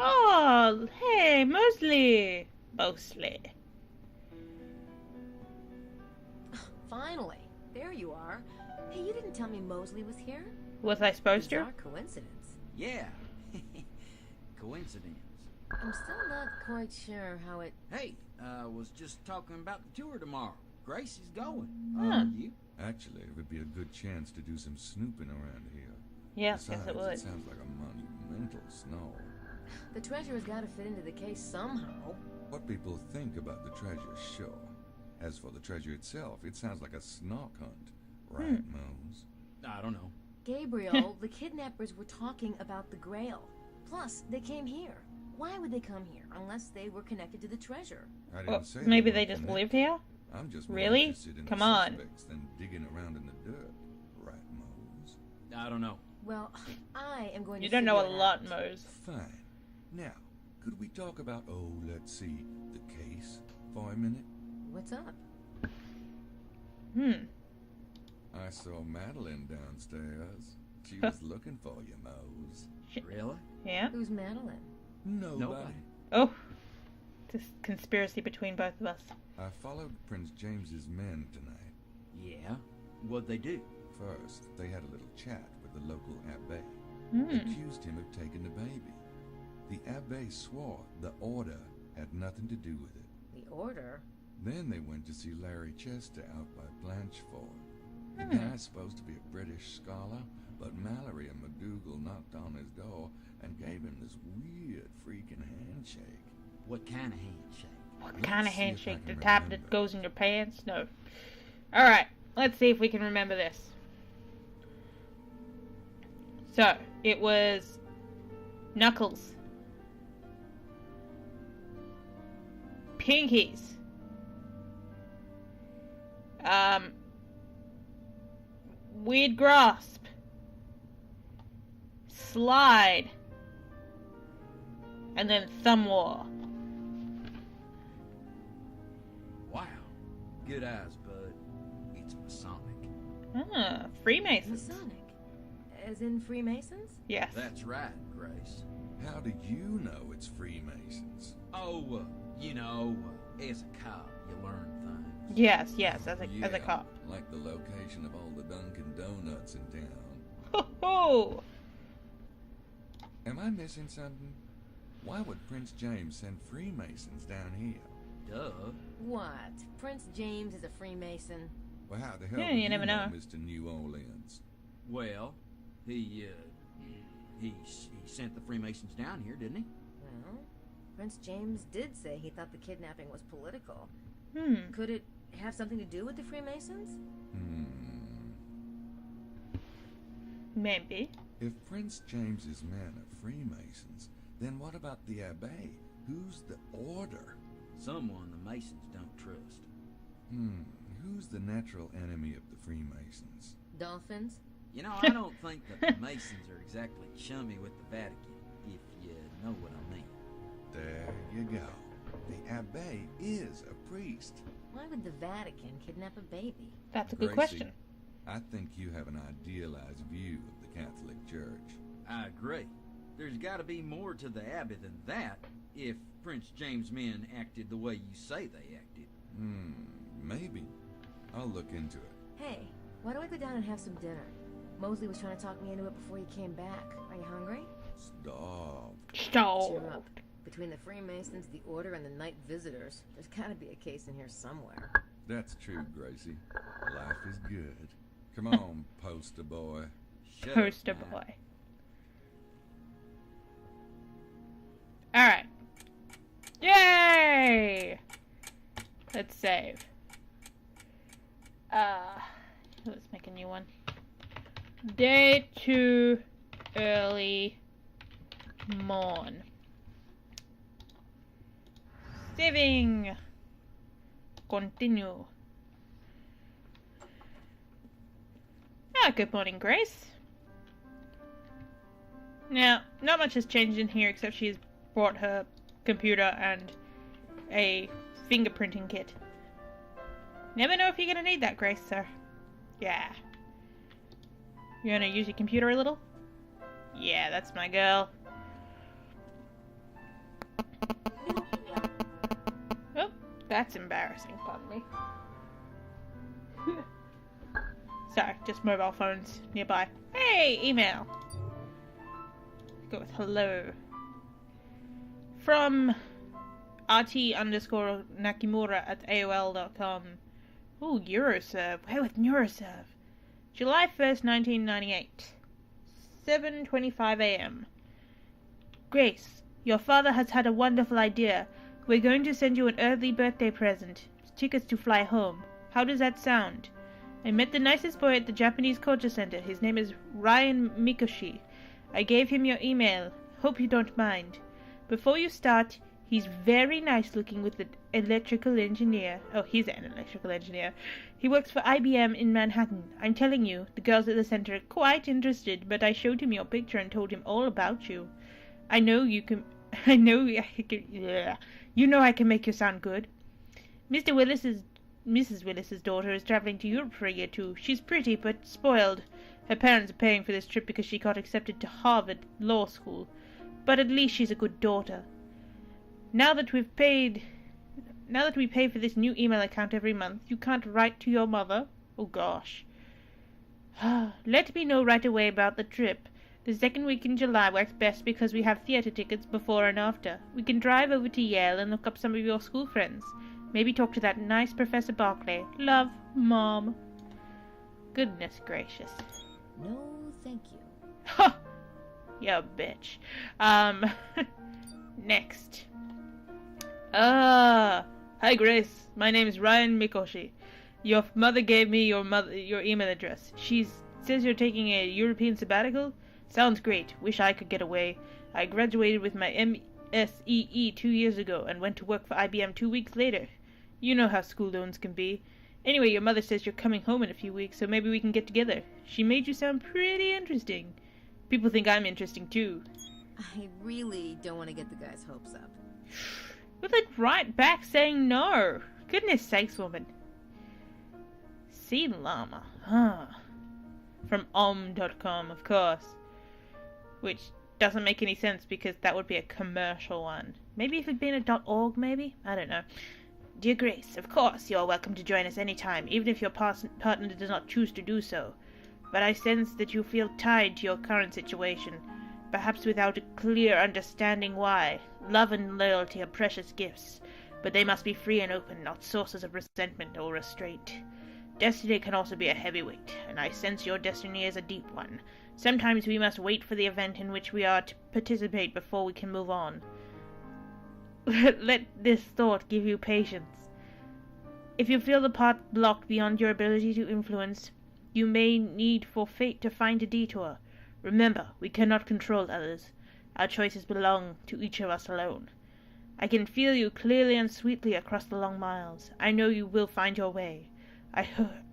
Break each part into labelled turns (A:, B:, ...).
A: Oh, hey, Mosley. Mostly.
B: Finally, there you are. Hey, you didn't tell me Mosley was here.
A: Was I supposed to?
B: Bizarre coincidence.
C: Yeah. Coincidence.
B: I'm still not quite sure how it...
C: Hey, was just talking about the tour tomorrow. Gracie's going. You?
D: Actually, it would be a good chance to do some snooping around here.
A: Yes,
D: Besides,
A: yes it would.
D: It sounds like a monumental snow.
B: The treasure has got to fit into the case somehow.
D: What people think about the treasure, sure. As for the treasure itself, it sounds like a snark hunt. Right, Mose?
C: I don't know.
B: Gabriel, the kidnappers were talking about the Grail. Plus, they came here. Why would they come here unless they were connected to the treasure?
D: I didn't say
A: maybe
D: they
A: they
D: were
A: just
D: connected.
A: live here?
D: I'm just more
A: Really?
D: interested in
A: Come
D: the
A: on.
D: suspects than digging around in the dirt. Right, Mose?
C: I don't know.
B: Well, I am going to
A: You don't know a
B: figure it
A: lot,
B: out.
A: Mose.
D: Fine. Now, could we talk about, let's see, the case for a minute?
B: What's up?
D: I saw Madeline downstairs. She was looking for you, Mose.
C: Really?
A: Yeah?
B: Who's Madeline?
D: Nobody.
A: Oh. This conspiracy between both of us.
D: I followed Prince James's men tonight.
C: Yeah. What'd they do?
D: First, they had a little chat with the local abbé.
A: Hmm.
D: Accused him of taking the baby. The abbé swore the order had nothing to do with it.
B: The Order?
D: Then they went to see Larry Chester out by Blanchford. The guy's supposed to be a British scholar, but Mallory and McDougal knocked on his door and gave him this weird freaking handshake.
C: What kind of handshake?
A: What kind of
D: see if I
A: handshake? The
D: can
A: type
D: remember.
A: that goes in your pants? No. Alright, let's see if we can remember this. So, it was Knuckles, Pinkies, Weird Grasp, Slide, and then Thumb War.
C: Wow. Good eyes, bud. It's Masonic.
A: Ah, Freemasons.
B: Masonic? As in Freemasons?
A: Yes.
C: That's right, Grace.
D: How do you know it's Freemasons?
C: Oh, as a cop, you learn things.
A: Yes, yes, as a
D: Yeah,
A: cop.
D: like the location of all the Dunkin' Donuts in town.
A: Ho ho!
D: Am I missing something? Why would Prince James send Freemasons down here?
C: Duh.
B: What? Prince James is a Freemason?
D: Well, how the hell
A: Yeah,
D: do
A: you never know.
D: Mr. New Orleans?
C: Well, he sent the Freemasons down here, didn't he?
B: Well, Prince James did say he thought the kidnapping was political.
A: Hmm.
B: Could it have something to do with the Freemasons?
A: Maybe.
D: If Prince James's men are Freemasons, then what about the Abbé? Who's the Order?
C: Someone the Masons don't trust.
D: Who's the natural enemy of the Freemasons?
B: Dolphins?
C: I don't think that the Masons are exactly chummy with the Vatican, if you know what I mean.
D: There you go. The Abbé is a priest.
B: Why would the Vatican kidnap a baby?
A: That's a good
D: Gracie,
A: question.
D: I think you have an idealized view of the Catholic Church.
C: I agree. There's got to be more to the Abbey than that, if Prince James' men acted the way you say they acted.
D: Maybe. I'll look into it.
B: Hey, why don't we go down and have some dinner? Mosley was trying to talk me into it before you came back. Are you hungry?
D: Starved.
A: Stop.
B: Cheer up. Between the Freemasons, the Order, and the Night Visitors, there's gotta be a case in here somewhere.
D: That's true, Gracie. Life is good. Come on, poster boy.
C: Shut
A: Poster
C: up, Matt.
A: boy. Alright. Yay! Let's save. Let's make a new one. Day 2, early morn. Saving. Continue. Good morning, Grace. Now, not much has changed in here except she's brought her computer and a fingerprinting kit. Never know if you're gonna need that, Grace, sir. Yeah. You gonna use your computer a little? Yeah, that's my girl. That's embarrassing, pardon me. Sorry, just mobile phones nearby. Hey, email. Go with hello. From rt_Nakimura@aol.com. Ooh, Euroserve. Where with Neuroserve? July 1st, 1998. 7:25 a.m. Grace, your father has had a wonderful idea. We're going to send you an early birthday present. Tickets to fly home. How does that sound? I met the nicest boy at the Japanese Culture Center. His name is Ryan Mikoshi. I gave him your email. Hope you don't mind. Before you start, he's very nice looking with an electrical engineer. Oh, he's an electrical engineer. He works for IBM in Manhattan. I'm telling you, the girls at the center are quite interested, but I showed him your picture and told him all about you. I know you can... I know I can... Yeah. You know I can make you sound good. Mrs. Willis's daughter is traveling to Europe for a year too. She's pretty, but spoiled. Her parents are paying for this trip because she got accepted to Harvard Law School. But at least she's a good daughter. Now that we pay for this new email account every month, you can't write to your mother? Oh gosh. Let me know right away about the trip. The second week in July works best because we have theater tickets before and after. We can drive over to Yale and look up some of your school friends. Maybe talk to that nice Professor Barclay. Love, Mom. Goodness gracious.
B: No, thank you.
A: Ha! You bitch. Next. Hi Grace. My name is Ryan Mikoshi. Your mother gave me your email address. She says you're taking a European sabbatical? Sounds great. Wish I could get away. I graduated with my MSEE 2 years ago and went to work for IBM 2 weeks later. You know how school loans can be. Anyway, your mother says you're coming home in a few weeks, so maybe we can get together. She made you sound pretty interesting. People think I'm interesting too.
B: I really don't want to get the guy's hopes up.
A: With it right back saying no. Goodness sakes, woman. Sea llama. From om.com, of course. Which doesn't make any sense because that would be a commercial one. Maybe if it'd been a .org, maybe? I don't know. Dear Grace, of course you're welcome to join us anytime, even if your partner does not choose to do so. But I sense that you feel tied to your current situation, perhaps without a clear understanding why. Love and loyalty are precious gifts, but they must be free and open, not sources of resentment or restraint. Destiny can also be a heavy weight, and I sense your destiny is a deep one. Sometimes we must wait for the event in which we are to participate before we can move on. Let this thought give you patience. If you feel the path blocked beyond your ability to influence, you may need for fate to find a detour. Remember, we cannot control others. Our choices belong to each of us alone. I can feel you clearly and sweetly across the long miles. I know you will find your way. I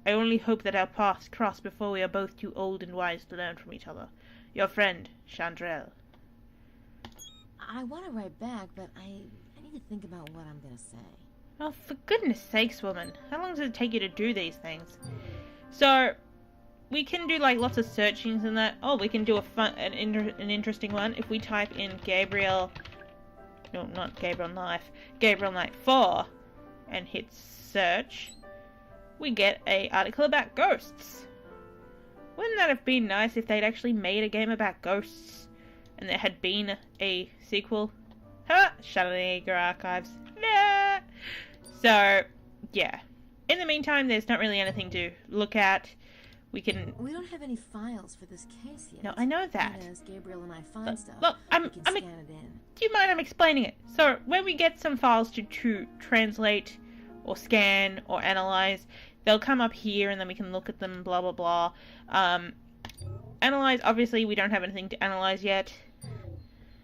A: only hope that our paths cross before we are both too old and wise to learn from each other. Your friend, Chandrell.
B: I want to write back, but I need to think about what I'm going to say.
A: Oh, for goodness sakes, woman. How long does it take you to do these things? So, we can do, like, lots of searchings and that. Oh, we can do an interesting one. If we type in Gabriel... No, not Gabriel Knife. Gabriel Knight 4. And hit search. We get a article about ghosts. Wouldn't that have been nice if they'd actually made a game about ghosts? And there had been a sequel? Ha! Shadow Archives. Nah! So, yeah. In the meantime, there's not really anything to look at. We
B: don't have any files for this case yet.
A: No, I know that.
B: As Gabriel and I find stuff,
A: look,
B: we can scan it in.
A: Do you mind I'm explaining it? So, when we get some files to translate or scan or analyze, they'll come up here and then we can look at them, blah, blah, blah. Analyze, obviously we don't have anything to analyze yet.